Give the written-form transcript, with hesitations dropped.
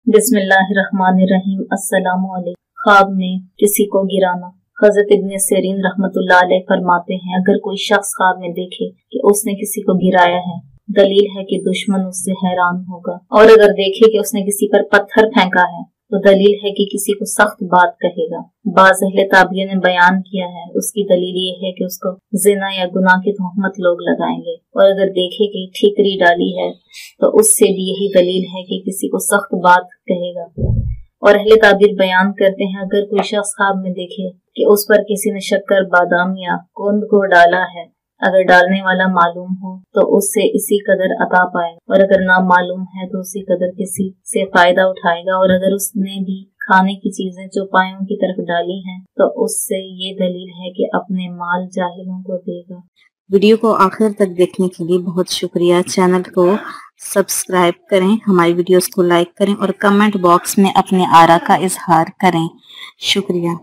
बिस्मिल्लाहिर्रहमानिर्रहीम। अस्सलामु अलैकुम। ख्वाब में किसी को गिराना। हजरत इब्न सिरीन रहमतुल्लाह अलैह फरमाते हैं, अगर कोई शख्स ख्वाब में देखे कि उसने किसी को गिराया है, दलील है कि दुश्मन उससे हैरान होगा। और अगर देखे कि उसने किसी पर पत्थर फेंका है तो दलील है कि किसी को सख्त बात कहेगा। बाज़ अहले ताबिया ने बयान किया है, उसकी दलील ये है कि उसको जिना या गुनाह की तोहमत लोग लगाएंगे। और अगर देखे कि ठीकरी डाली है तो उससे भी यही दलील है कि किसी को सख्त बात कहेगा। और अहले ताबीर बयान करते हैं, अगर कोई शख्स ख्वाब में देखे कि उस पर किसी ने शक्कर, बादाम या कुंद को डाला है, अगर डालने वाला मालूम हो तो उससे इसी कदर अता पाएगा, और अगर ना मालूम है तो उसी कदर किसी से फायदा उठाएगा। और अगर उसने भी खाने की चीजें जो पायों की तरफ डाली हैं तो उससे ये दलील है कि अपने माल जाहिलों को देगा। वीडियो को आखिर तक देखने के लिए बहुत शुक्रिया। चैनल को सब्सक्राइब करें, हमारी वीडियोस को लाइक करें और कमेंट बॉक्स में अपने आरा का इजहार करें। शुक्रिया।